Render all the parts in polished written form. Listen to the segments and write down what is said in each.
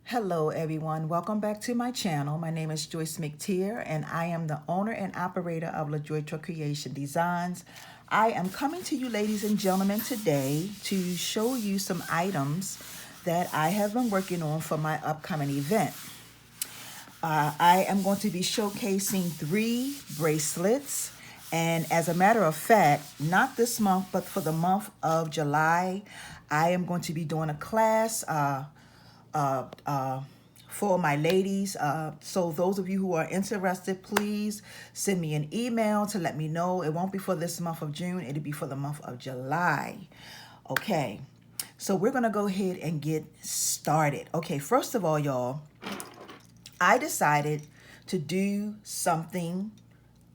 Hello everyone, welcome back to my channel. My name is Joyce McTier and I am the owner and operator of LaJoytra Creation Designs. I am coming to you ladies and gentlemen today to show you some items that I have been working on for my upcoming event. I am going to be showcasing 3 bracelets, and as a matter of fact, not this month but for the month of July, I am going to be doing a class for my ladies. So those of you who are interested, please send me an email to let me know. It won't be for this month of June. It'll be for the month of July. Okay, so we're going to go ahead and get started. Okay, first of all, y'all, I decided to do something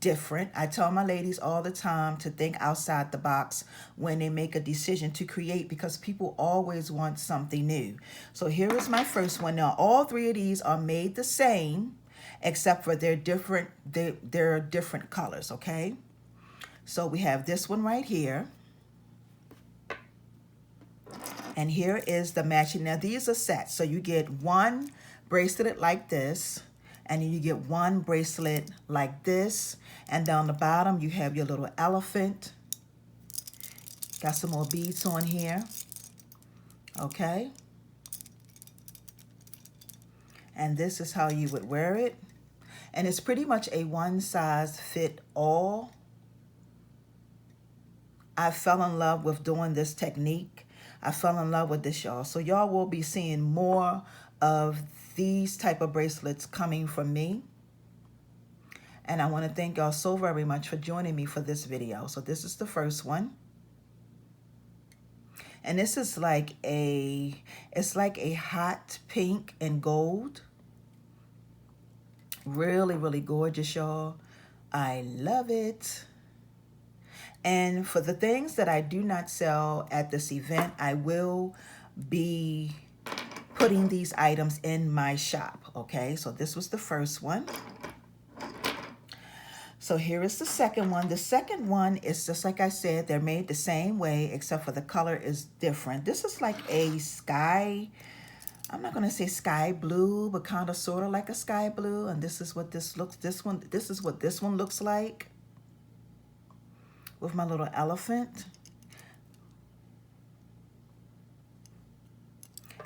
different. I tell my ladies all the time to think outside the box when they make a decision to create, because people always want something new. So here is my first one. Now all 3 of these are made the same except for they're different. They're different colors. Okay, so we have this one right here, and here is the matching. Now these are sets, so you get one bracelet like this, and then you get one bracelet like this, and down the bottom you have your little elephant. Got some more beads on here. Okay, and this is how you would wear it, and it's pretty much a one size fit all. I fell in love with doing this technique. I fell in love with this, y'all. So y'all will be seeing more of these type of bracelets coming from me. And I want to thank y'all so very much for joining me for this video. So this is the first one. And this is like it's like a hot pink and gold. Really, really gorgeous, y'all. I love it. And for the things that I do not sell at this event, I will be putting these items in my shop. Okay, so this was the first one. So here is the second one. The second one is just like I said, they're made the same way except for the color is different. This is like a sky, I'm not gonna say sky blue, but kind of sort of like a sky blue. And this is what this looks, this is what this one looks like with my little elephant.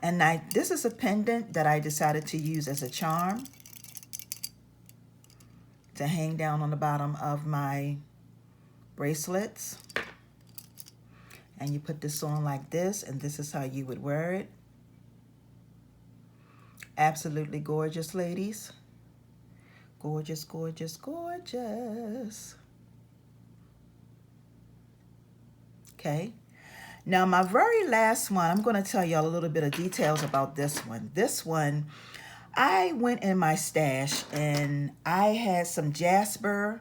And this is a pendant that I decided to use as a charm to hang down on the bottom of my bracelets. And you put this on like this, and this is how you would wear it. Absolutely gorgeous, ladies. Gorgeous, gorgeous, gorgeous. Okay. Now my very last one, I'm going to tell y'all a little bit of details about this one. This one, I went in my stash and I had some jasper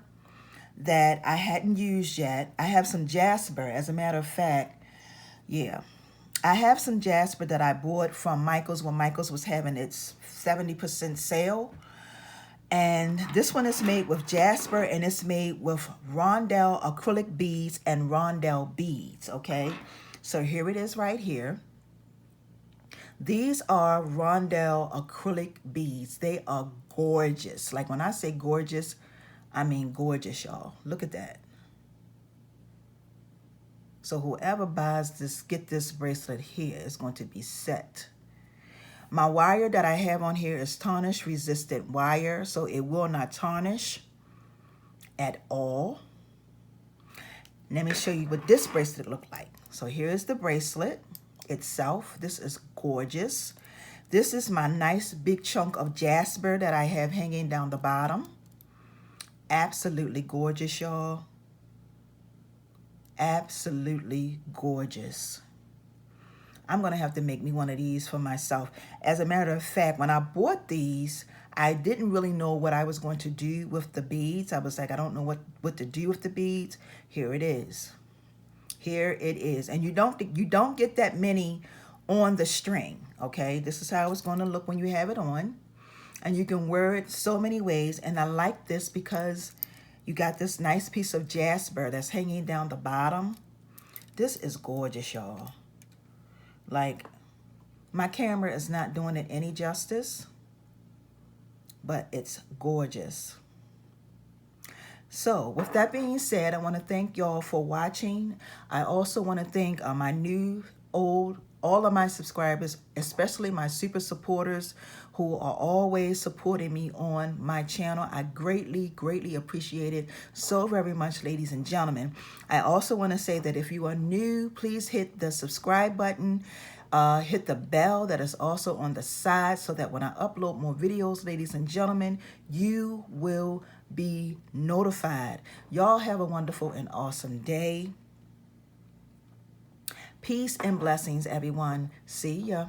that I hadn't used yet. I have some jasper, as a matter of fact. Yeah, I have some jasper that I bought from Michael's when Michael's was having its 70% sale. And this one is made with jasper, and it's made with rondelle acrylic beads and rondelle beads. Okay, so here it is right here. These are rondelle acrylic beads. They are gorgeous. Like when I say gorgeous, I mean gorgeous, y'all. Look at that. So whoever buys this, get this bracelet here, is going to be set. My wire that I have on here is tarnish resistant wire, so it will not tarnish at all. Let me show you what this bracelet looked like. So here is the bracelet itself. This is gorgeous. This is my nice big chunk of jasper that I have hanging down the bottom. Absolutely gorgeous, y'all. Absolutely gorgeous. I'm going to have to make me one of these for myself. As a matter of fact, when I bought these, I didn't really know what I was going to do with the beads. I was like, I don't know what to do with the beads. Here it is. Here it is. And you don't get that many on the string, okay? This is how it's going to look when you have it on. And you can wear it so many ways. And I like this because you got this nice piece of jasper that's hanging down the bottom. This is gorgeous, y'all. Like, My camera is not doing it any justice, but it's gorgeous. So with that being said, I want to thank y'all for watching. I also want to thank my new, old, all of my subscribers, especially my super supporters who are always supporting me on my channel. I greatly appreciate it so very much, ladies and gentlemen. I also want to say that if you are new, please hit the subscribe button. Hit the bell that is also on the side so that when I upload more videos, ladies and gentlemen, you will be notified. Y'all have a wonderful and awesome day. Peace and blessings, everyone. See ya.